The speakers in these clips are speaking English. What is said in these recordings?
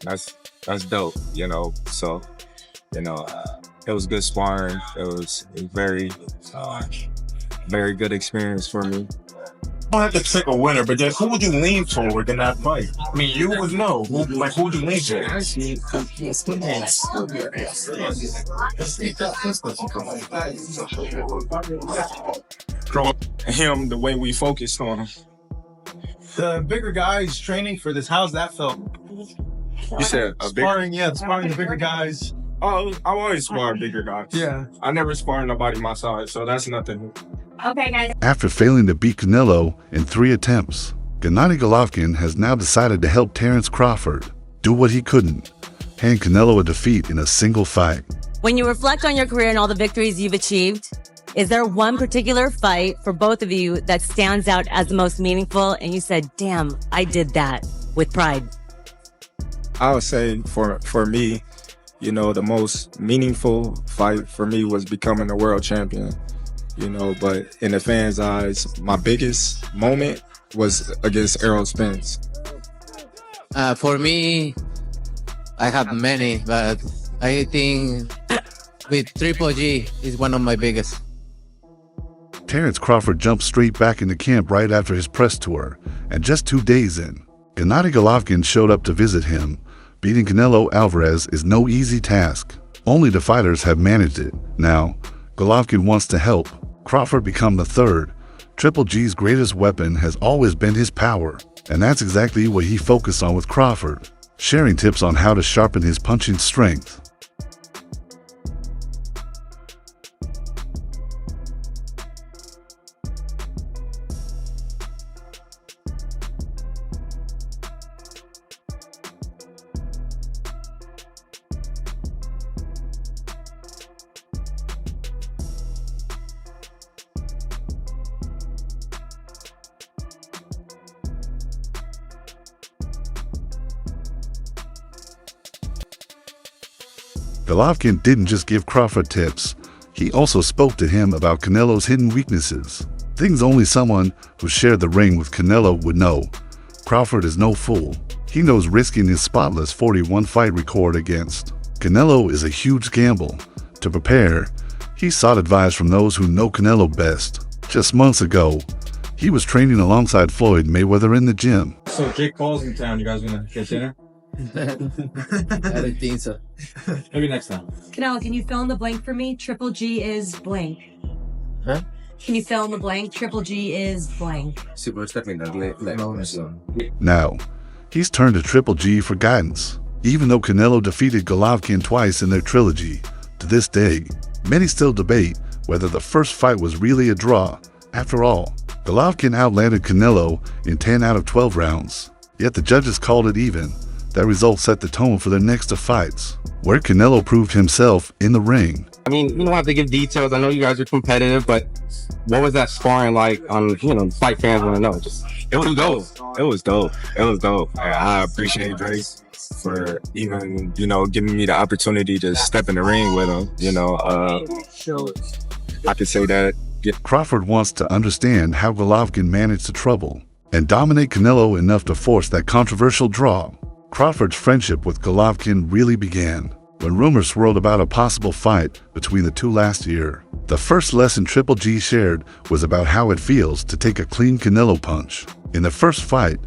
that's dope, you know. So, you know, it was good sparring. It was uh, very good experience for me. Don't have to pick a winner, but then who would you lean toward in that fight? I mean, you would know. Who would you lean toward? Him, the way we focused on him. The bigger guys training for this, how's that felt? You said a big. Sparring, yeah, sparring the bigger guys. Oh, I've always sparred bigger guys. Yeah. I never sparred nobody my size, so that's nothing. Okay, guys. After failing to beat Canelo in 3 attempts, Gennady Golovkin has now decided to help Terence Crawford do what he couldn't, hand Canelo a defeat in a single fight. When you reflect on your career and all the victories you've achieved, is there one particular fight for both of you that stands out as the most meaningful and you said, damn, I did that with pride? I would say for me, you know, the most meaningful fight for me was becoming a world champion. You know, but in the fans' eyes, my biggest moment was against Errol Spence. For me, I have many, but I think with Triple G is one of my biggest. Terence Crawford jumped straight back into camp right after his press tour, and just 2 days in, Gennady Golovkin showed up to visit him. Beating Canelo Alvarez is no easy task. Only the fighters have managed it. Now, Golovkin wants to help Crawford become the third. Triple G's greatest weapon has always been his power, and that's exactly what he focused on with Crawford, sharing tips on how to sharpen his punching strength. Golovkin didn't just give Crawford tips, he also spoke to him about Canelo's hidden weaknesses, things only someone who shared the ring with Canelo would know. Crawford is no fool. He knows risking his spotless 41-fight record against Canelo is a huge gamble. To prepare, he sought advice from those who know Canelo best. Just months ago, he was training alongside Floyd Mayweather in the gym. So Jake Paul's in town. You guys gonna get dinner? I don't think so. Maybe next time. Canelo, can you fill in the blank for me? Triple G is blank. Huh? Can you fill in the blank? Triple G is blank. Now, he's turned to Triple G for guidance. Even though Canelo defeated Golovkin twice in their trilogy, to this day, many still debate whether the first fight was really a draw. After all, Golovkin outlanded Canelo in 10 out of 12 rounds, yet the judges called it even. That result set the tone for their next 2 fights, where Canelo proved himself in the ring. I mean, you don't have to give details. I know you guys are competitive, but what was that sparring like on, fight fans want to know? It was dope. It was dope. It was dope. And I appreciate Drake for even, giving me the opportunity to step in the ring with him. I could say that. Crawford wants to understand how Golovkin managed the trouble and dominate Canelo enough to force that controversial draw. Crawford's friendship with Golovkin really began when rumors swirled about a possible fight between the two last year. The first lesson Triple G shared was about how it feels to take a clean Canelo punch. In the first fight,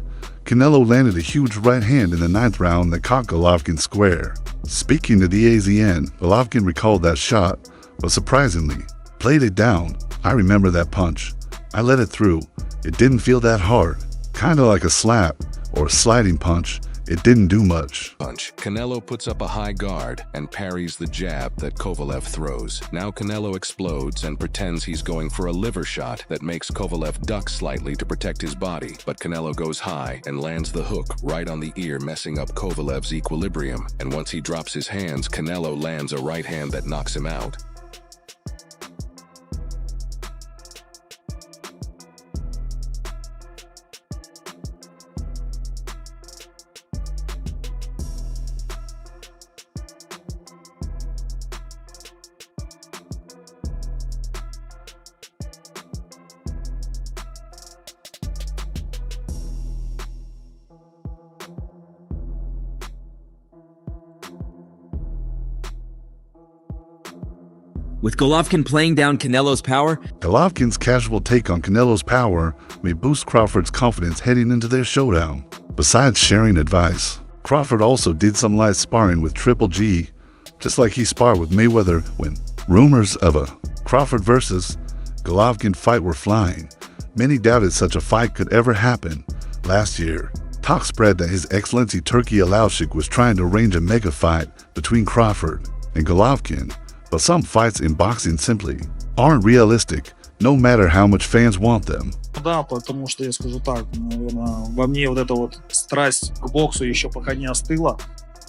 Canelo landed a huge right hand in the 9th round that caught Golovkin square. Speaking to the AZN, Golovkin recalled that shot, but surprisingly, played it down. I remember that punch. I let it through. It didn't feel that hard. Kinda like a slap or a sliding punch. It didn't do much. Canelo puts up a high guard and parries the jab that Kovalev throws. Now Canelo explodes and pretends he's going for a liver shot that makes Kovalev duck slightly to protect his body. But Canelo goes high and lands the hook right on the ear, messing up Kovalev's equilibrium. And once he drops his hands, Canelo lands a right hand that knocks him out. With Golovkin playing down Canelo's power, Golovkin's casual take on Canelo's power may boost Crawford's confidence heading into their showdown. Besides sharing advice, Crawford also did some light sparring with Triple G, just like he sparred with Mayweather when rumors of a Crawford versus Golovkin fight were flying. Many doubted such a fight could ever happen. Last year, talk spread that His Excellency Turki Alashik was trying to arrange a mega fight between Crawford and Golovkin, but some fights in boxing simply aren't realistic, no matter how much fans want them. Да, потому что я скажу так, наверное, во мне вот эта вот страсть к боксу еще пока не остыла.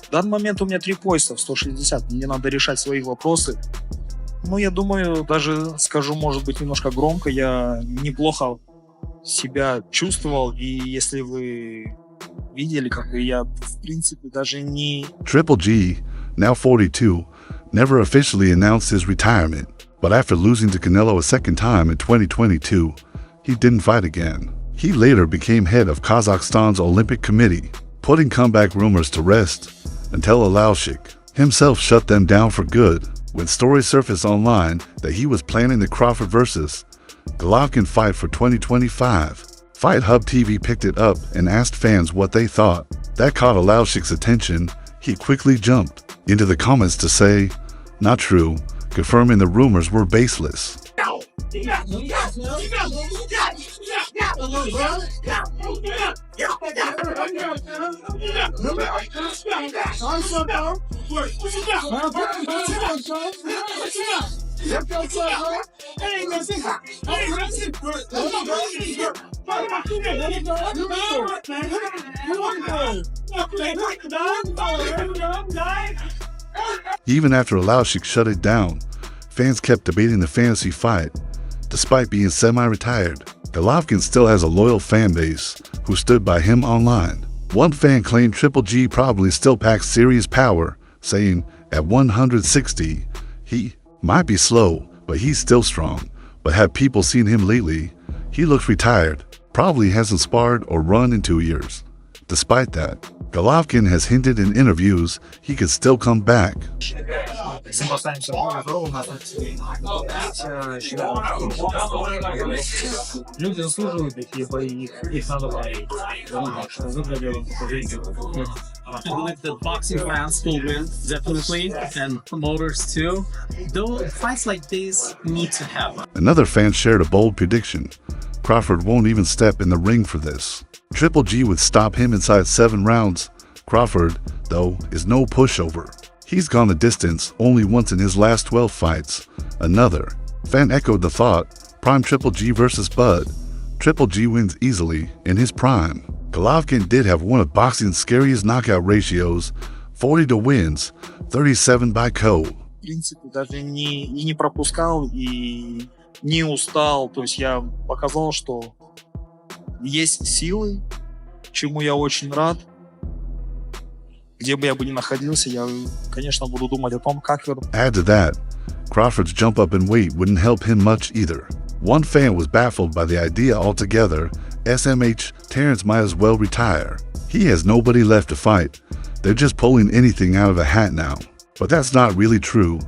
В данный момент у меня 3 пояса в 160, мне надо решать свои вопросы. Ну, я думаю, даже скажу, может быть, немножко громко, я неплохо себя чувствовал, и если вы видели, как я, в принципе, даже не... Triple G, now 42, never officially announced his retirement, but after losing to Canelo a second time in 2022, he didn't fight again. He later became head of Kazakhstan's Olympic Committee, putting comeback rumors to rest until Alashik himself shut them down for good when stories surfaced online that he was planning the Crawford vs. Golovkin fight for 2025. Fight Hub TV picked it up and asked fans what they thought. That caught Alashik's attention. He quickly jumped into the comments to say, "Not true," confirming the rumors were baseless. Even after Alashik shut it down, fans kept debating the fantasy fight. Despite being semi-retired, Golovkin still has a loyal fan base who stood by him online. One fan claimed Triple G probably still packs serious power, saying at 160, he might be slow, but he's still strong. But have people seen him lately? He looks retired, probably hasn't sparred or run in 2 years. Despite that, Golovkin has hinted in interviews he could still come back. Люди заслуживают такие бои, их надо I believe the boxing fans will win, definitely, and promoters too. Though fights like these need to happen. Another fan shared a bold prediction. Crawford won't even step in the ring for this. Triple G would stop him inside 7 rounds. Crawford, though, is no pushover. He's gone the distance only once in his last 12 fights. Another fan echoed the thought, prime Triple G versus Bud. Triple G wins easily in his prime. Golovkin did have one of boxing's scariest knockout ratios, 40 to wins, 37 by KO. В принципе, даже не пропускал и не устал. То есть я показал, что есть силы, чему я очень рад. Где бы я бы ни находился, я, конечно, буду думать о том, как вернуться. Add to that, Crawford's jump up in weight wouldn't help him much either. One fan was baffled by the idea altogether. SMH, Terence might as well retire. He has nobody left to fight. They're just pulling anything out of a hat now. But that's not really true.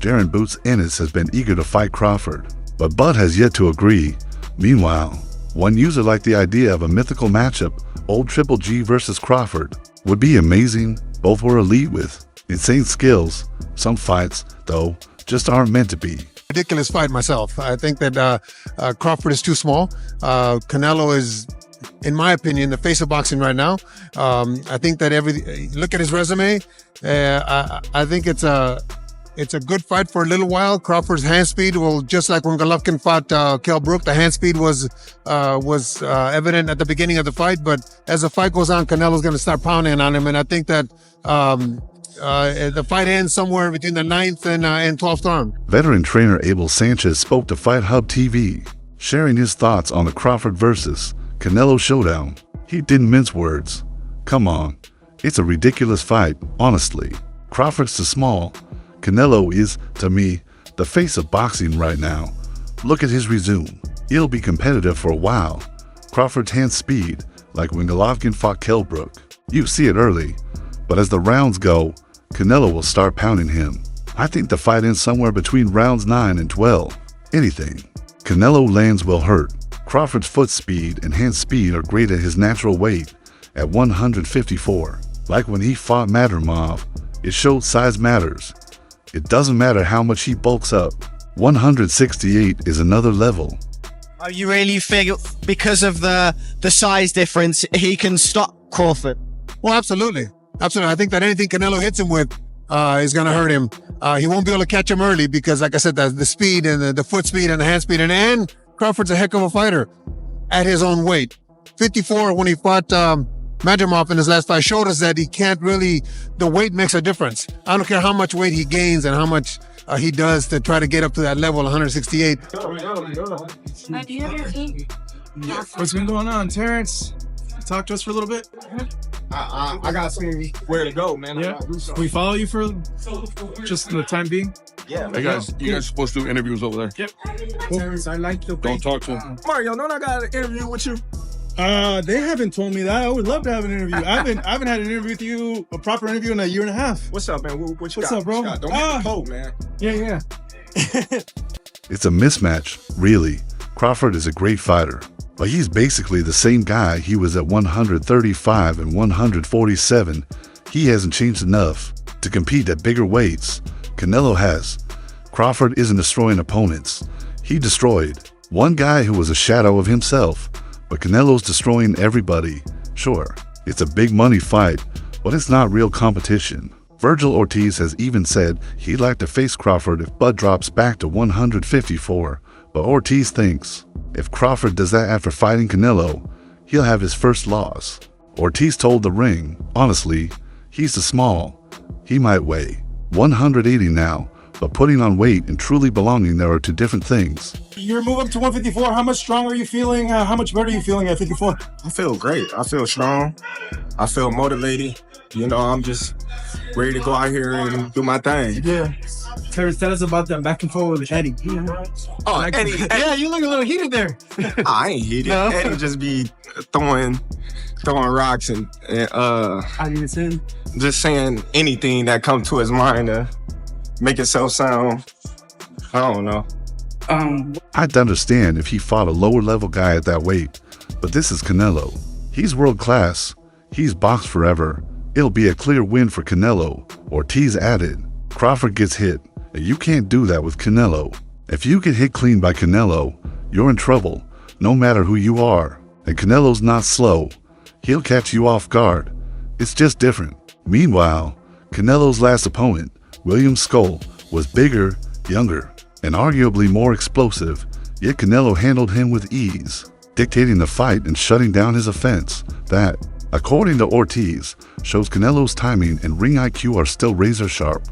Jaron Boots Ennis has been eager to fight Crawford, but Bud has yet to agree. Meanwhile, one user liked the idea of a mythical matchup, old Triple G versus Crawford. Would be amazing. Both were elite with insane skills. Some fights, though, just aren't meant to be. Ridiculous fight myself. I think that Crawford is too small. Canelo is, in my opinion, the face of boxing right now. I think that look at his resume. I think it's a good fight for a little while. Crawford's hand speed will, just like when Golovkin fought Kell Brook, the hand speed was evident at the beginning of the fight. But as the fight goes on, Canelo's going to start pounding on him, and I think that the fight ends somewhere between the 9th and 12th round. Veteran trainer Abel Sanchez spoke to Fight Hub TV, sharing his thoughts on the Crawford versus Canelo showdown. He didn't mince words. Come on, it's a ridiculous fight, honestly. Crawford's too small. Canelo is, to me, the face of boxing right now. Look at his resume. He'll be competitive for a while. Crawford's hand speed, like when Golovkin fought Kell Brook. You see it early, but as the rounds go, Canelo will start pounding him. I think the fight ends somewhere between rounds 9 and 12. Anything. Canelo lands will hurt. Crawford's foot speed and hand speed are great at his natural weight at 154. Like when he fought Madrimov, it showed size matters. It doesn't matter how much he bulks up. 168 is another level. You really think because of the size difference, he can stop Crawford? Well, absolutely. Absolutely. I think that anything Canelo hits him with is going to hurt him. He won't be able to catch him early because, like I said, the speed and the foot speed and the hand speed. And Crawford's a heck of a fighter at his own weight. 54, when he fought Madrimov in his last fight, showed us that he can't really, the weight makes a difference. I don't care how much weight he gains and how much he does to try to get up to that level, 168. What's been going on, Terence? Talk to us for a little bit. I got somewhere to go, man. Yeah. We follow you for just the time being. Yeah. Hey guys, you guys are supposed to do interviews over there. Yep. Terence, I like the. Don't talk to him. Mario, don't I got an interview with you? They haven't told me that. I would love to have an interview. I haven't had an interview with you, a proper interview, in a year and a half. What's up, man? What's up, bro? Don't get the cold, man. Yeah. It's a mismatch, really. Crawford is a great fighter, but he's basically the same guy he was at 135 and 147. He hasn't changed enough to compete at bigger weights. Canelo has. Crawford isn't destroying opponents. He destroyed one guy who was a shadow of himself. But Canelo's destroying everybody. Sure, it's a big money fight, but it's not real competition. Virgil Ortiz has even said he'd like to face Crawford if Bud drops back to 154, but Ortiz thinks if Crawford does that after fighting Canelo, he'll have his first loss. Ortiz told The Ring, honestly, he's too small. He might weigh 180 now, but putting on weight and truly belonging there are two different things. Your move up to 154, how much stronger are you feeling? How much better are you feeling at 54? I feel great. I feel strong. I feel motivated. You know, I'm just ready to go out here and do my thing. Yeah. Terence, tell us about that back and forth with Eddie. Oh, Eddie. Yeah, you look a little heated there. I ain't heated. No. Eddie just be throwing rocks and just saying anything that comes to his mind to make itself sound, I don't know. I'd understand if he fought a lower level guy at that weight, but this is Canelo. He's world class. He's boxed forever. It'll be a clear win for Canelo. Ortiz added, Crawford gets hit, and you can't do that with Canelo. If you get hit clean by Canelo, you're in trouble, no matter who you are. And Canelo's not slow. He'll catch you off guard. It's just different. Meanwhile, Canelo's last opponent, William Skull, was bigger, younger, and arguably more explosive, yet Canelo handled him with ease, dictating the fight and shutting down his offense. That, according to Ortiz, shows Canelo's timing and ring IQ are still razor sharp.